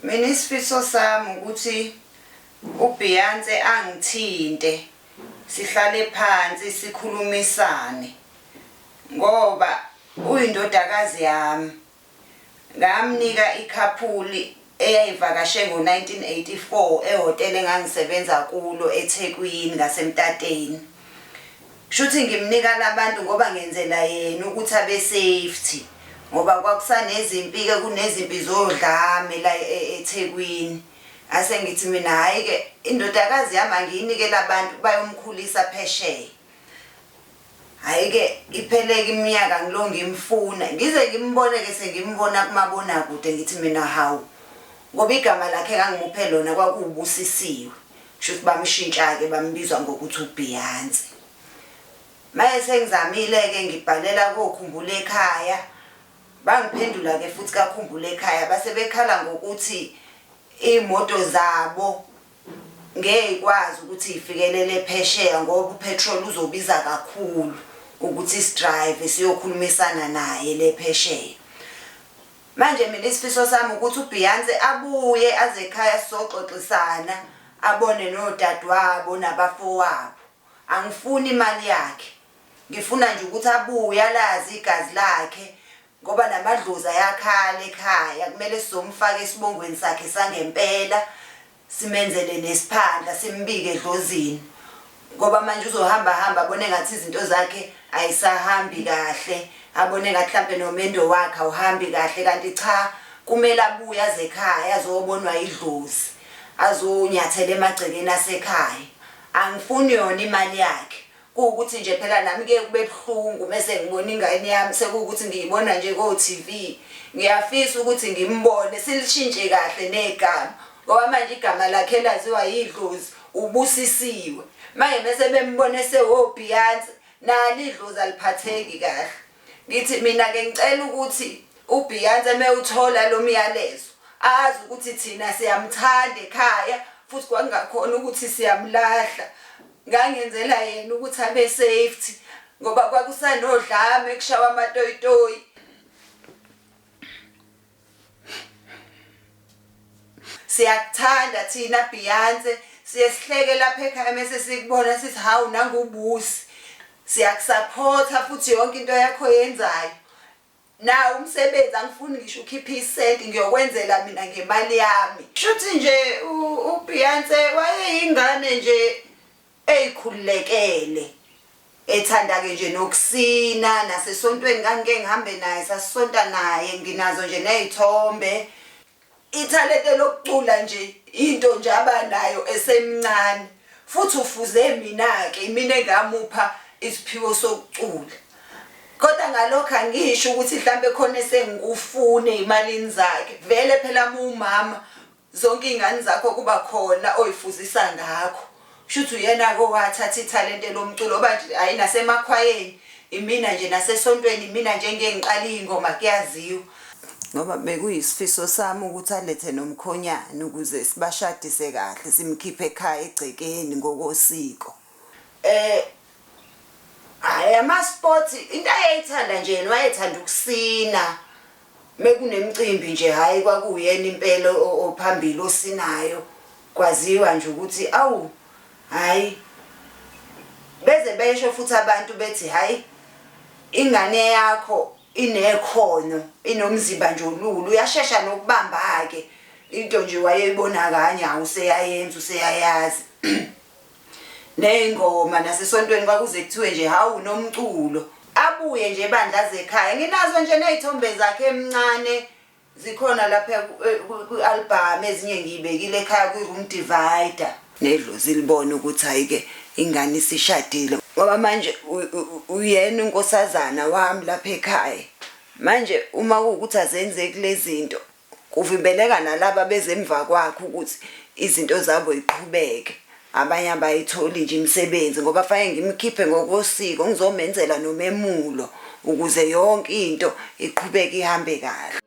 Mina isifiso sami ukuthi uBeyonce angithinte sihlale phansi sikhulumisane ngoba uyindodakazi yami. Ngamnika ikhaphuli eyayivakashe ngo1984 ehotela engangisebenza kulo eThekwini ngasemtateni. Shuthi ngimnika labantu ngoba ngenzela yena ukuthi abe safety ngoba kwakusanezimpi ke kunezimpi zodlame la eThekwini. Ase ngithi mina hayi ke indodakazi yami angiyinike labantu bayomkhulisa phesheya. Hayi ke ipheleke iminyaka ngilonga imfuna ngize ngimbone ke sengimbona kumabona kude ngithi mina hawu ngoba igama lakhe ngangimuphe lona kwakuwubusisiwe shuthi bamshintsha ke bambizwa ngokuthi uBeyonce. Maye sengizamile ke ngibhalela kokhumbula ekhaya bangiphendula ke futhi kakhumbula ekhaya base bekhala ngokuthi imoto zabo ngeke ikwazi ukuthi ifikelele phesheya ngoba upetrol uzobiza kakhulu ukuthi sidrive siyokhulumisana naye le phesheya. Manje mina isifiso sami ukuthi uBeyonce abuye aze ekhaya soxoxisana abone nodadewabo nabafowabo. Angifuni imali yakhe. Ngifuna nje ukuthi abuye alazi igazi lakhe ngoba namadlozi ayakhala ekhaya kumele sizomfaka esibongweni sakhe sangempela simenzele nesiphandla simbike edlozini ngoba manje uzohamba abone ngathi izinto zakhe ayisahambi kahle abone ngathi mhlambe nomendo wakhe awuhambi kahle kanti cha kumele abuye aze ekhaya azobonwa idlozi azonyathela emagcekeni asekhaya. Angifuni yona imali yakhe kuukuthi nje phela nami ke kube buhlungu mase ngibona ingane yami sekuukuthi ngiyibona nje ko TV ngiyafisa ukuthi ngimbone silishintshe kahle negama ngoba manje igama lakhe laziwa idlozi ubusisiwe manje bese bembone sewoBeyonce nali idlozi aliphatheki kahle. Ngithi mina ke ngicela ukuthi uBeyonce mewuthola lo myalezo azi ukuthi thina siyamthanda ekhaya futhi kwangakhona ukuthi siyamlahla ngangenzela yena ukuthi abe safety ngoba kwakusanodlame kushawa amatoyitoyi. Siyakuthanda thina Beyonce siyesihleke lapha ekhaya mase sikubona sithi hawu nangubusi siyakusupporta futhi yonke into yakho yenzayo. Na umsebenzi angifuni ngisho ukhipha isenti ngiyokwenzela mina ngemali yami. Shuthi nje uBeyonce wayeyingane nje eyikhululekele ethanda ke nje nokusina nasesontweni ngangike ngihambe naye sasonta naye nginazo nje nezithombe. Ithalente lokucula nje into nje abanayo esemncane futhi ufuze mina ke mina engamupha isiphiwo sokucula. Kodwa ngalokho angisho ukuthi mhlambe khona sengikufune imalini zakhe vele phela umama zonke izingane zakho kuba khona oyifuzisa ngakho. Shuthi uyena ko wathatha ithalente lomculo manje ayinasemakhwayeni imina nje nasesontweni imina nje ngeke ngiqala ingoma kuyaziwa ngoba bekuyisifiso sami ukuthi alethe nomkhonyana ukuze sibashadise kahle simkhiphe ekhaya egcekeni ngokosiko. Ama sports into ayayithanda nje yena wayethanda ukusina mekunemicimbi nje hayi kwakuyena impela ophambili osinayo kwaziwa nje ukuthi awu hayi beze besho futhi abantu bethi hayi ingane yakho inekhono inomzimba nje olulu uyashesha nokubamba ke into nje wayeyibona kanye awuseyayenza useyayazi. Nengoma nasesontweni kwakuze kuthiwe nje hawu nomculo abuye nje bandlaze ekhaya. Nginazo nje nezithombe zakhe emncane zikhona lapha kualbum ezinye ngiyibekile ekhaya kwiroom divider nedlozi libona ukuthi hayi ke ingane isishadile ngoba manje uyena unkosazana wami lapha ekhaya. Manje uma ukuthi azenzeki lezi zinto kuvimbeleka nalabo bezemva kwakhe ukuthi izinto zabo iqhubeke abanye abayitholi nje imisebenzi ngoba fanele ngimkhiphe ngokosiko ngizomenzela nomemulo ukuze yonke into iqhubeke ihambe kahle.